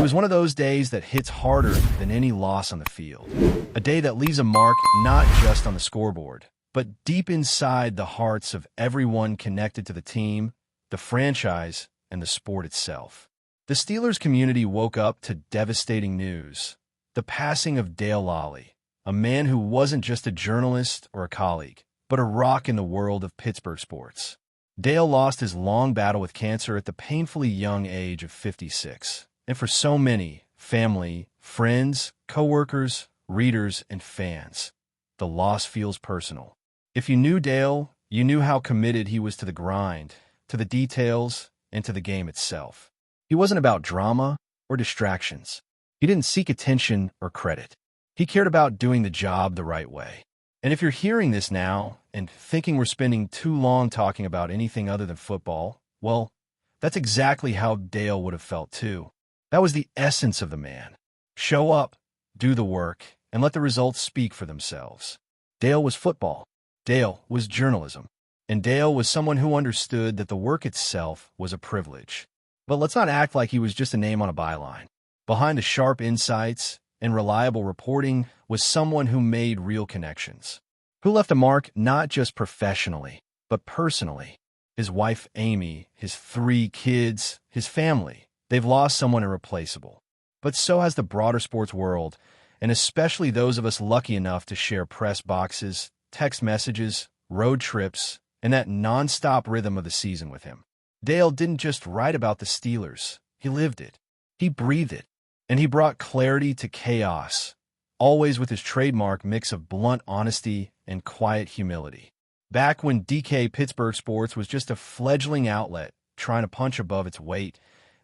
was one of those days that hits harder than any loss on the field. A day that leaves a mark not just on the scoreboard, but deep inside the hearts of everyone connected to the team, the franchise, and the sport itself. The Steelers community woke up to devastating news: the passing of Dale Lolley, a man who wasn't just a journalist or a colleague, but a rock in the world of Pittsburgh sports. Dale lost his long battle with cancer at the painfully young age of 56. And for so many, family, friends, coworkers, readers, and fans, the loss feels personal. If you knew Dale, you knew how committed he was to the grind, to the details, and to the game itself. He wasn't about drama or distractions. He didn't seek attention or credit. He cared about doing the job the right way. And if you're hearing this now and thinking we're spending too long talking about anything other than football, well, that's exactly how Dale would have felt too. That was the essence of the man. Show up, do the work, and let the results speak for themselves. Dale was football. Dale was journalism. And Dale was someone who understood that the work itself was a privilege. But let's not act like he was just a name on a byline. Behind the sharp insights and reliable reporting was someone who made real connections, who left a mark not just professionally, but personally. His wife, Amy, his 3 kids, his family. They've lost someone irreplaceable. But so has the broader sports world, and especially those of us lucky enough to share press boxes, text messages, road trips, and that nonstop rhythm of the season with him. Dale didn't just write about the Steelers. He lived it. He breathed it. And he brought clarity to chaos, always with his trademark mix of blunt honesty and quiet humility. Back when DK Pittsburgh Sports was just a fledgling outlet trying to punch above its weight,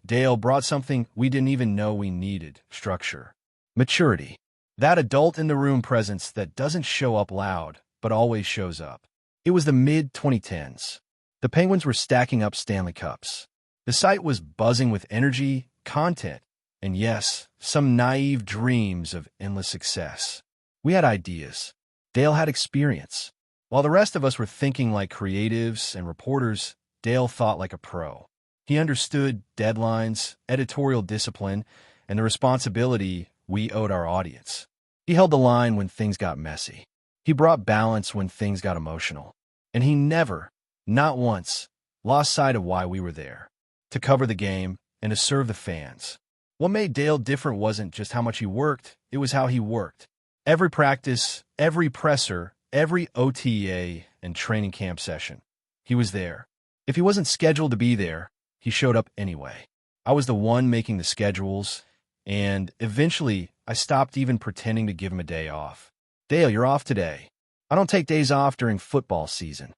Dale brought something we didn't even know we needed: structure, maturity, that adult-in-the-room presence that doesn't show up loud, but always shows up. It was the mid-2010s. The Penguins were stacking up Stanley Cups. The site was buzzing with energy, content, and yes, some naive dreams of endless success. We had ideas. Dale had experience. While the rest of us were thinking like creatives and reporters, Dale thought like a pro. He understood deadlines, editorial discipline, and the responsibility we owed our audience. He held the line when things got messy. He brought balance when things got emotional. And he never, not once, lost sight of why we were there: to cover the game and to serve the fans. What made Dale different wasn't just how much he worked, it was how he worked. Every practice, every presser, every OTA and training camp session, he was there. If he wasn't scheduled to be there, he showed up anyway. I was the one making the schedules, and eventually I stopped even pretending to give him a day off. Dale, you're off today. I don't take days off during football season.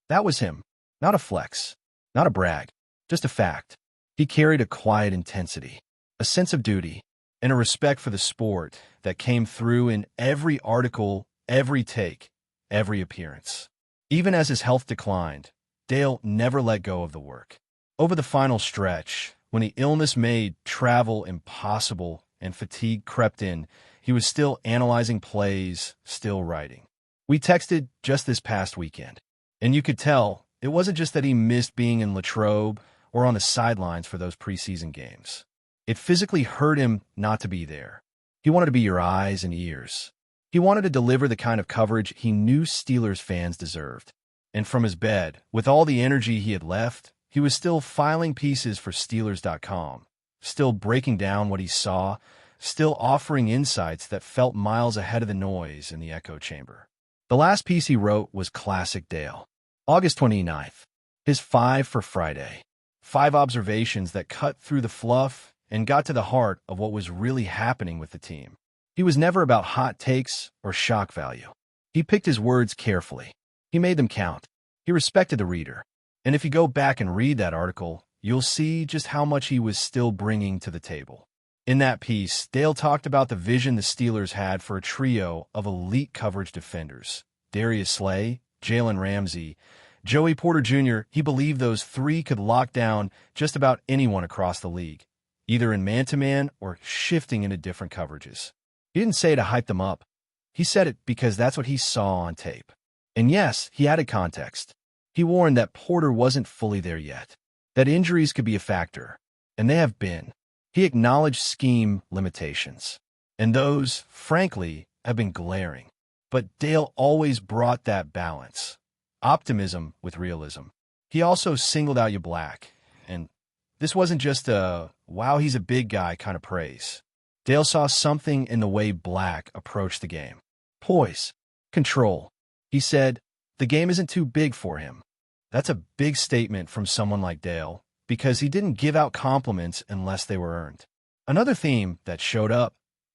That was him. Not a flex, not a brag, just a fact. He carried a quiet intensity, a sense of duty, and a respect for the sport that came through in every article, every take, every appearance. Even as his health declined, Dale never let go of the work. Over the final stretch, when the illness made travel impossible and fatigue crept in, he was still analyzing plays, still writing. We texted just this past weekend, and you could tell it wasn't just that he missed being in Latrobe or on the sidelines for those preseason games. It physically hurt him not to be there. He wanted to be your eyes and ears. He wanted to deliver the kind of coverage he knew Steelers fans deserved. And from his bed, with all the energy he had left, he was still filing pieces for Steelers.com, still breaking down what he saw, still offering insights that felt miles ahead of the noise in the echo chamber. The last piece he wrote was classic Dale. August 29th, his 5 for Friday. 5 observations that cut through the fluff and got to the heart of what was really happening with the team. He was never about hot takes or shock value. He picked his words carefully. He made them count. He respected the reader. And if you go back and read that article, you'll see just how much he was still bringing to the table. In that piece, Dale talked about the vision the Steelers had for a trio of elite coverage defenders: Darius Slay, Jalen Ramsey, Joey Porter Jr. He believed those 3 could lock down just about anyone across the league, either in man-to-man or shifting into different coverages. He didn't say it to hype them up. He said it because that's what he saw on tape. And yes, he added context. He warned that Porter wasn't fully there yet, that injuries could be a factor, and they have been. He acknowledged scheme limitations, and those, frankly, have been glaring. But Dale always brought that balance, optimism with realism. He also singled out you black, and this wasn't just a, wow, he's a big guy kind of praise. Dale saw something in the way Black approached the game. Poise, control. He said, the game isn't too big for him. That's a big statement from someone like Dale, because he didn't give out compliments unless they were earned. Another theme that showed up,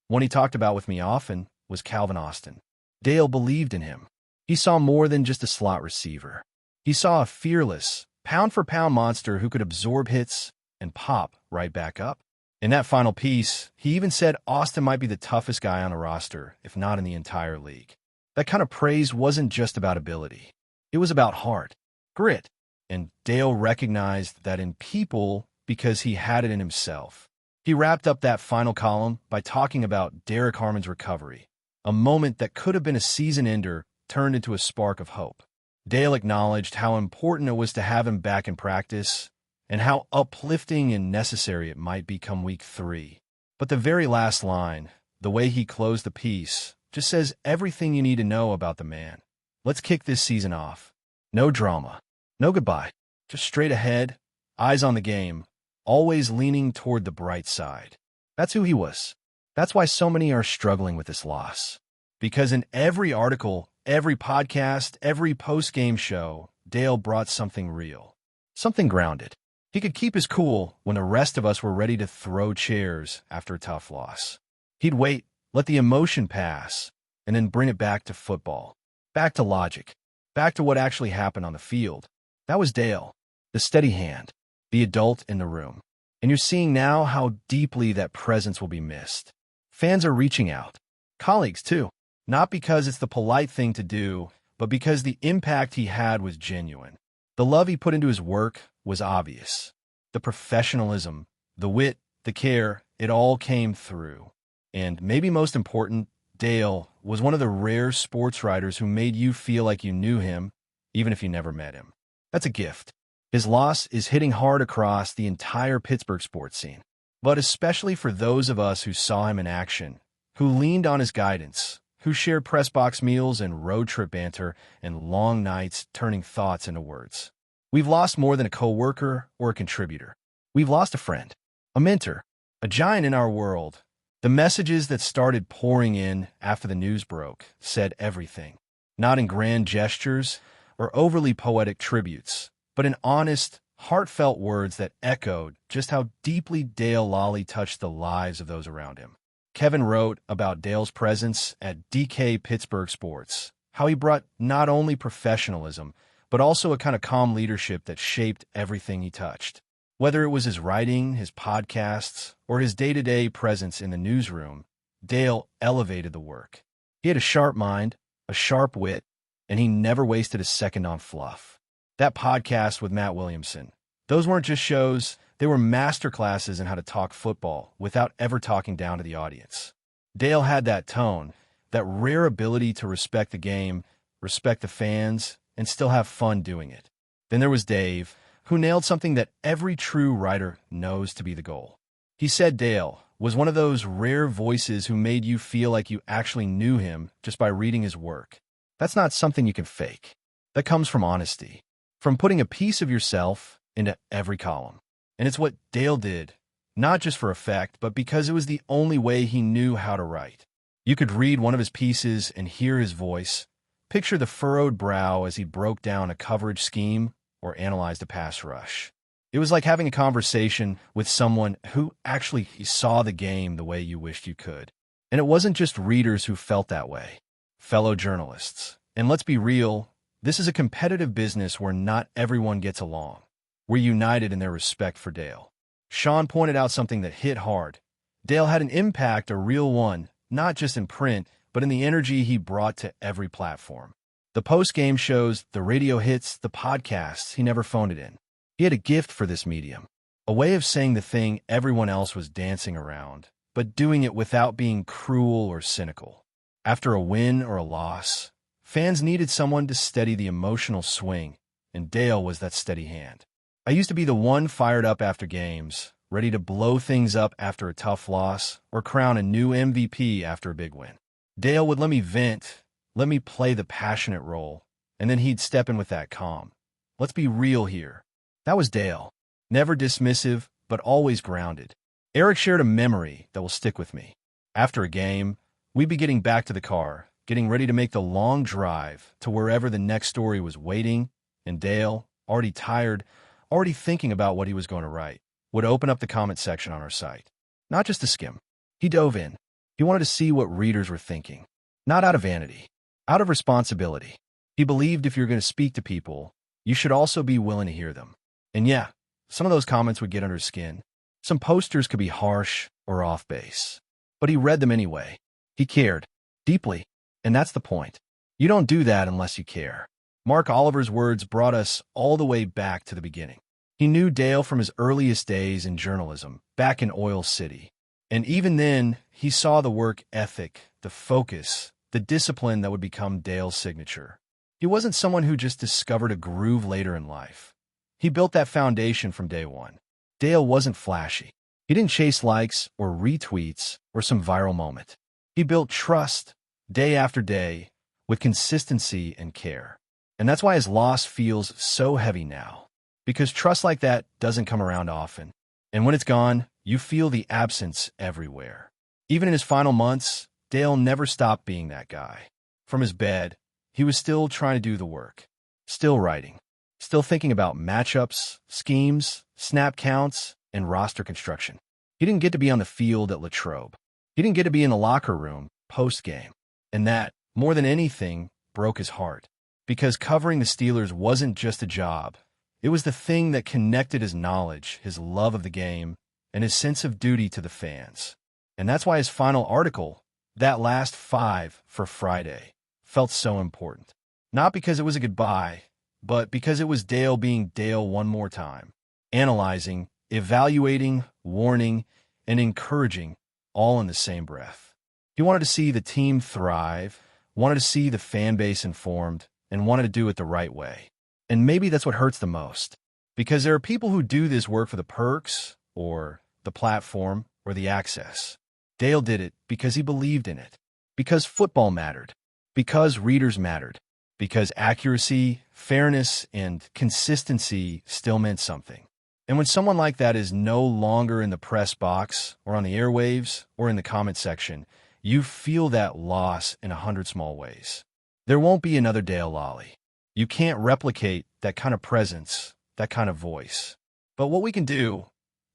one he talked about with me often, was Calvin Austin. Dale believed in him. He saw more than just a slot receiver. He saw a fearless, pound-for-pound monster who could absorb hits and pop right back up. In that final piece, he even said Austin might be the toughest guy on a roster, if not in the entire league. That kind of praise wasn't just about ability. It was about heart, grit, and Dale recognized that in people because he had it in himself. He wrapped up that final column by talking about Derek Harmon's recovery, a moment that could have been a season ender turned into a spark of hope. Dale acknowledged how important it was to have him back in practice and how uplifting and necessary it might be come week 3. But the very last line, the way he closed the piece, just says everything you need to know about the man. Let's kick this season off. No drama, no goodbye, just straight ahead, eyes on the game, always leaning toward the bright side. That's who he was. That's why so many are struggling with this loss. Because in every article, every podcast, every post-game show, Dale brought something real, something grounded. He could keep his cool when the rest of us were ready to throw chairs after a tough loss. He'd wait, let the emotion pass, and then bring it back to football, back to logic, back to what actually happened on the field. That was Dale, the steady hand, the adult in the room. And you're seeing now how deeply that presence will be missed. Fans are reaching out. Colleagues, too. Not because it's the polite thing to do, but because the impact he had was genuine. The love he put into his work was obvious. The professionalism, the wit, the care, it all came through. And maybe most important, Dale was one of the rare sports writers who made you feel like you knew him, even if you never met him. That's a gift. His loss is hitting hard across the entire Pittsburgh sports scene, but especially for those of us who saw him in action, who leaned on his guidance, who shared press box meals and road trip banter and long nights turning thoughts into words. We've lost more than a coworker or a contributor. We've lost a friend, a mentor, a giant in our world. The messages that started pouring in after the news broke said everything, not in grand gestures or overly poetic tributes, but in honest, heartfelt words that echoed just how deeply Dale Lally touched the lives of those around him. Kevin wrote about Dale's presence at DK Pittsburgh Sports, how he brought not only professionalism, but also a kind of calm leadership that shaped everything he touched. Whether it was his writing, his podcasts, or his day-to-day presence in the newsroom, Dale elevated the work. He had a sharp mind, a sharp wit, and he never wasted a second on fluff. That podcast with Matt Williamson, those weren't just shows, they were masterclasses in how to talk football without ever talking down to the audience. Dale had that tone, that rare ability to respect the game, respect the fans, and still have fun doing it. Then there was Dave, who nailed something that every true writer knows to be the goal. He said Dale was one of those rare voices who made you feel like you actually knew him just by reading his work. That's not something you can fake. That comes from honesty, from putting a piece of yourself into every column. And it's what Dale did, not just for effect, but because it was the only way he knew how to write. You could read one of his pieces and hear his voice, picture the furrowed brow as he broke down a coverage scheme or analyzed a pass rush. It was like having a conversation with someone who actually saw the game the way you wished you could. And it wasn't just readers who felt that way, fellow journalists. And let's be real, this is a competitive business where not everyone gets along. We're united in their respect for Dale. Sean pointed out something that hit hard. Dale had an impact, a real one, not just in print, but in the energy he brought to every platform. The post-game shows, the radio hits, the podcasts, he never phoned it in. He had a gift for this medium, a way of saying the thing everyone else was dancing around, but doing it without being cruel or cynical. After a win or a loss, fans needed someone to steady the emotional swing, and Dale was that steady hand. I used to be the one fired up after games, ready to blow things up after a tough loss or crown a new MVP after a big win. Dale would let me vent, let me play the passionate role, and then he'd step in with that calm. Let's be real here. That was Dale. Never dismissive, but always grounded. Eric shared a memory that will stick with me. After a game, we'd be getting back to the car, getting ready to make the long drive to wherever the next story was waiting, and Dale, already tired, already thinking about what he was going to write, would open up the comment section on our site. Not just to skim. He dove in. He wanted to see what readers were thinking. Not out of vanity. Out of responsibility. He believed if you're going to speak to people, you should also be willing to hear them. And yeah, some of those comments would get under his skin. Some posters could be harsh or off base. But he read them anyway. He cared. Deeply. And that's the point. You don't do that unless you care. Mark Oliver's words brought us all the way back to the beginning. He knew Dale from his earliest days in journalism, back in Oil City. And even then, he saw the work ethic, the focus, the discipline that would become Dale's signature. He wasn't someone who just discovered a groove later in life. He built that foundation from day one. Dale wasn't flashy. He didn't chase likes or retweets or some viral moment. He built trust, day after day, with consistency and care. And that's why his loss feels so heavy now. Because trust like that doesn't come around often. And when it's gone, you feel the absence everywhere. Even in his final months, Dale never stopped being that guy. From his bed, he was still trying to do the work. Still writing. Still thinking about matchups, schemes, snap counts, and roster construction. He didn't get to be on the field at Latrobe. He didn't get to be in the locker room post-game. And that, more than anything, broke his heart. Because covering the Steelers wasn't just a job. It was the thing that connected his knowledge, his love of the game, and his sense of duty to the fans. And that's why his final article, that last 5 for Friday, felt so important. Not because it was a goodbye, but because it was Dale being Dale one more time. Analyzing, evaluating, warning, and encouraging, all in the same breath. He wanted to see the team thrive, wanted to see the fan base informed, and wanted to do it the right way. And maybe that's what hurts the most. Because there are people who do this work for the perks, or the platform, or the access. Dale did it because he believed in it. Because football mattered. Because readers mattered. Because accuracy, fairness, and consistency still meant something. And when someone like that is no longer in the press box, or on the airwaves, or in the comment section, you feel that loss in 100 small ways. There won't be another Dale Lally. You can't replicate that kind of presence, that kind of voice. But what we can do,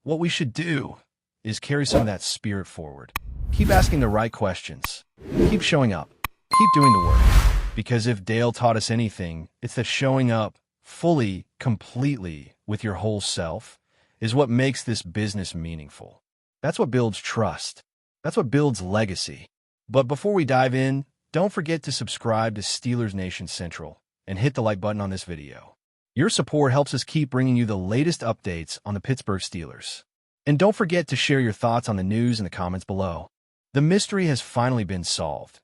what we should do, is carry some of that spirit forward. Keep asking the right questions. Keep showing up. Keep doing the work. Because if Dale taught us anything, it's that showing up fully, completely, with your whole self is what makes this business meaningful. That's what builds trust. That's what builds legacy. But before we dive in, don't forget to subscribe to Steelers Nation Central and hit the like button on this video. Your support helps us keep bringing you the latest updates on the Pittsburgh Steelers. And don't forget to share your thoughts on the news in the comments below. The mystery has finally been solved.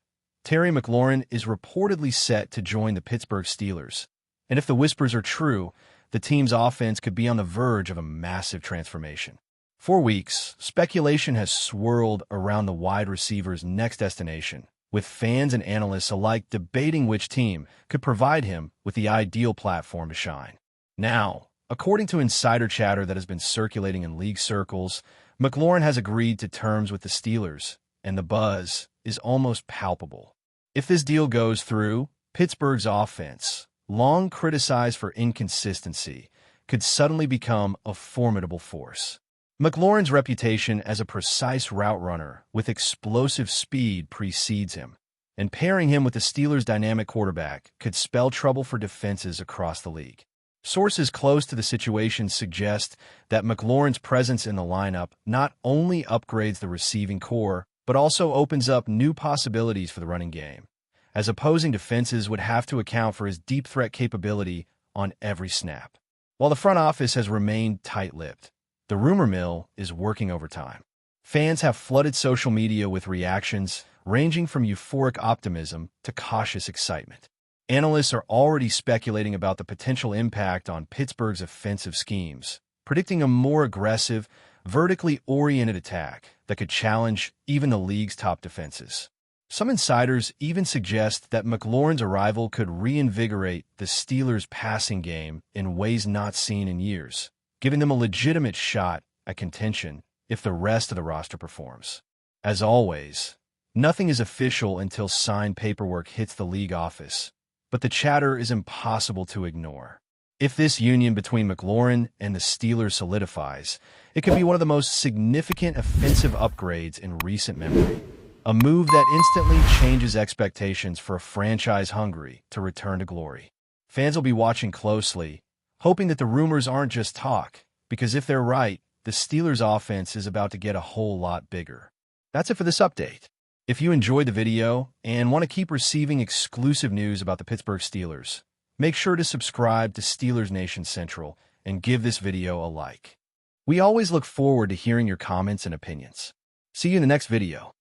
Terry McLaurin is reportedly set to join the Pittsburgh Steelers. And if the whispers are true, the team's offense could be on the verge of a massive transformation. For weeks, speculation has swirled around the wide receiver's next destination, with fans and analysts alike debating which team could provide him with the ideal platform to shine. Now, according to insider chatter that has been circulating in league circles, McLaurin has agreed to terms with the Steelers, and the buzz is almost palpable. If this deal goes through, Pittsburgh's offense, long criticized for inconsistency, could suddenly become a formidable force. McLaurin's reputation as a precise route runner with explosive speed precedes him, and pairing him with the Steelers' dynamic quarterback could spell trouble for defenses across the league. Sources close to the situation suggest that McLaurin's presence in the lineup not only upgrades the receiving core, but also opens up new possibilities for the running game, as opposing defenses would have to account for his deep threat capability on every snap. While the front office has remained tight-lipped, the rumor mill is working overtime. Fans have flooded social media with reactions ranging from euphoric optimism to cautious excitement. Analysts are already speculating about the potential impact on Pittsburgh's offensive schemes, predicting a more aggressive, vertically oriented attack that could challenge even the league's top defenses. Some insiders even suggest that McLaurin's arrival could reinvigorate the Steelers' passing game in ways not seen in years, giving them a legitimate shot at contention if the rest of the roster performs. As always, nothing is official until signed paperwork hits the league office, but the chatter is impossible to ignore. If this union between McLaurin and the Steelers solidifies, it could be one of the most significant offensive upgrades in recent memory. A move that instantly changes expectations for a franchise hungry to return to glory. Fans will be watching closely, hoping that the rumors aren't just talk, because if they're right, the Steelers' offense is about to get a whole lot bigger. That's it for this update. If you enjoyed the video and want to keep receiving exclusive news about the Pittsburgh Steelers, make sure to subscribe to Steelers Nation Central and give this video a like. We always look forward to hearing your comments and opinions. See you in the next video.